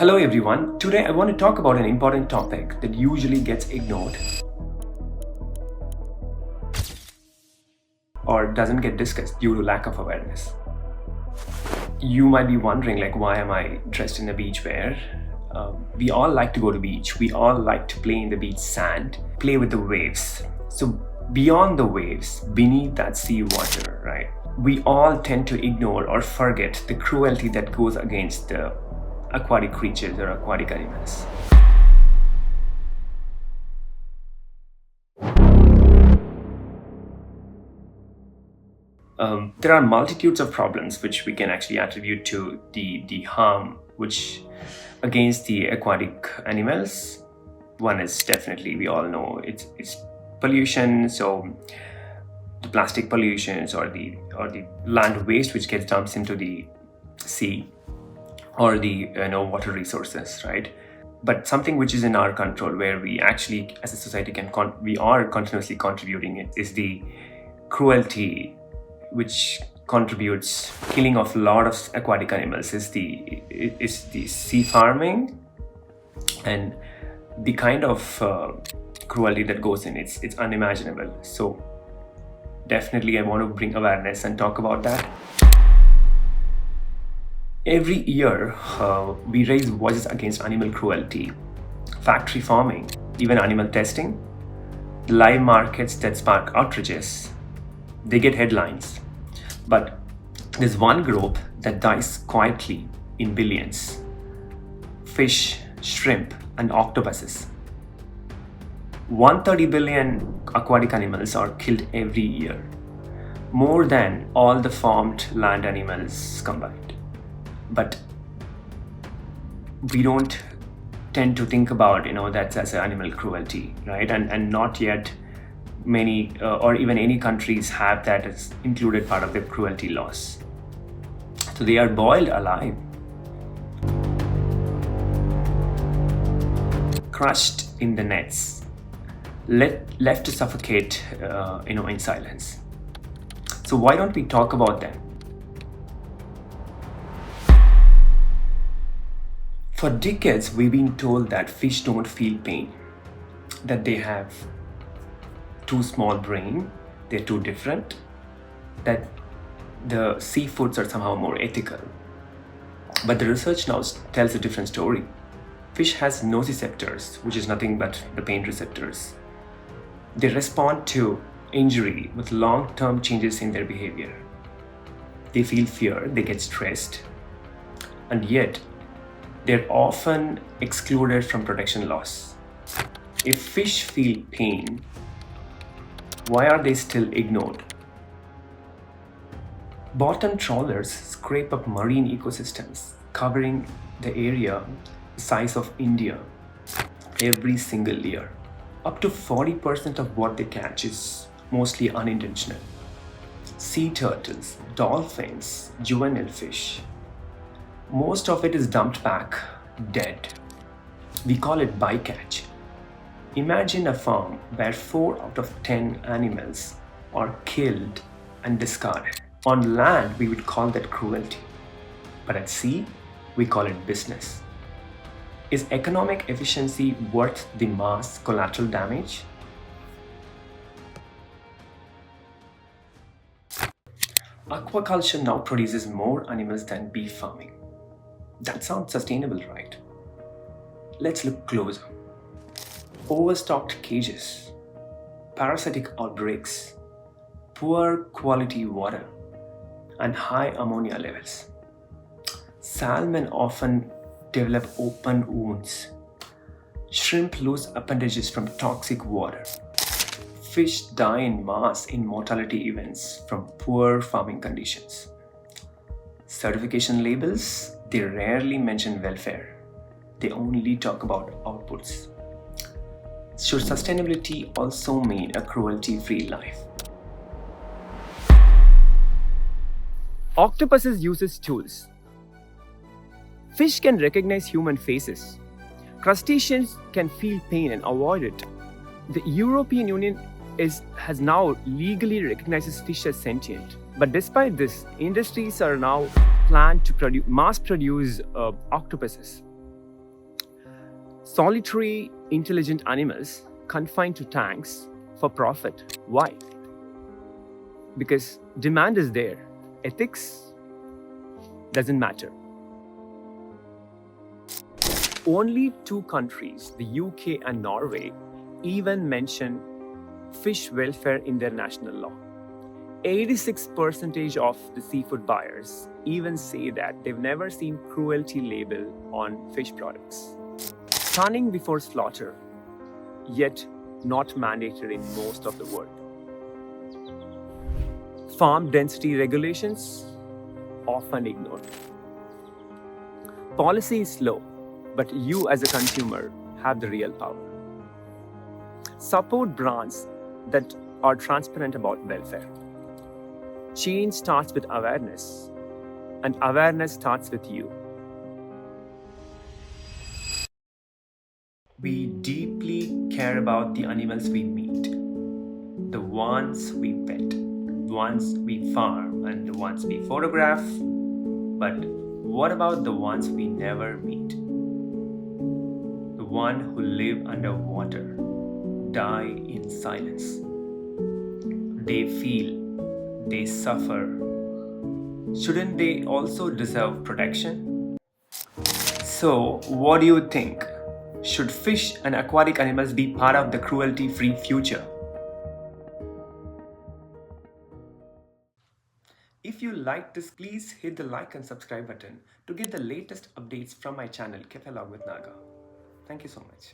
Hello everyone, today I want to talk about an important topic that usually gets ignored or doesn't get discussed due to lack of awareness. You might be wondering why am I dressed in a beach wear? We all like to go to beach. We all like to play in the beach sand, play with the waves. So beyond the waves, beneath that sea water, right? We all tend to ignore or forget the cruelty that goes against the aquatic creatures or aquatic animals. There are multitudes of problems which we can actually attribute to the harm which against the aquatic animals. One is definitely, we all know, it's pollution. So the plastic pollutions or the land waste which gets dumped into the sea, or the water resources, right? But something which is in our control, where we actually as a society we are continuously contributing it, is the cruelty which contributes killing of a lot of aquatic animals, is the sea farming and the kind of cruelty that goes in. It's unimaginable. So definitely I want to bring awareness and talk about that. Every year, we raise voices against animal cruelty, factory farming, even animal testing, live markets that spark outrages. They get headlines. But there's one group that dies quietly in billions: fish, shrimp, and octopuses. 130 billion aquatic animals are killed every year, more than all the farmed land animals combined. But we don't tend to think about that as animal cruelty, right? And not yet many or even any countries have that as included part of their cruelty laws. So they are boiled alive, crushed in the nets, left to suffocate in silence. So why don't we talk about them? For decades, we've been told that fish don't feel pain, that they have too small brain, they're too different, that the seafoods are somehow more ethical. But the research now tells a different story. Fish has nociceptors, which is nothing but the pain receptors. They respond to injury with long-term changes in their behavior. They feel fear, they get stressed, and yet they're often excluded from protection laws. If fish feel pain, why are they still ignored? Bottom trawlers scrape up marine ecosystems, covering the area the size of India every single year. Up to 40% of what they catch is mostly unintentional. Sea turtles, dolphins, juvenile fish, most of it is dumped back dead. We call it bycatch. Imagine a farm where 4 out of 10 animals are killed and discarded. On land, we would call that cruelty. But at sea, we call it business. Is economic efficiency worth the mass collateral damage? Aquaculture now produces more animals than beef farming. That sounds sustainable, right? Let's look closer. Overstocked cages, parasitic outbreaks, poor quality water, and high ammonia levels. Salmon often develop open wounds. Shrimp lose appendages from toxic water. Fish die in mass in mortality events from poor farming conditions. Certification labels, they rarely mention welfare. They only talk about outputs. Should sustainability also mean a cruelty-free life? Octopuses uses tools. Fish can recognize human faces. Crustaceans can feel pain and avoid it. The European Union has now legally recognizes fish as sentient. But despite this, industries are now planned to mass produce octopuses. Solitary, intelligent animals confined to tanks for profit. Why? Because demand is there. Ethics doesn't matter. Only two countries, the UK and Norway, even mention fish welfare in their national law. 86% of the seafood buyers even say that they've never seen cruelty label on fish products. Stunning before slaughter, yet not mandated in most of the world. Farm density regulations, often ignored. Policy is slow, but you as a consumer have the real power. Support brands that are transparent about welfare. Change starts with awareness, and awareness starts with you. We deeply care about the animals we meet, the ones we pet, the ones we farm, and the ones we photograph. But what about the ones we never meet? The ones who live underwater, die in silence. They feel, they suffer. Shouldn't they also deserve protection? So, what do you think? Should fish and aquatic animals be part of the cruelty free future? If you liked this, please hit the like and subscribe button to get the latest updates from my channel Cafe Log with Naga. Thank you so much.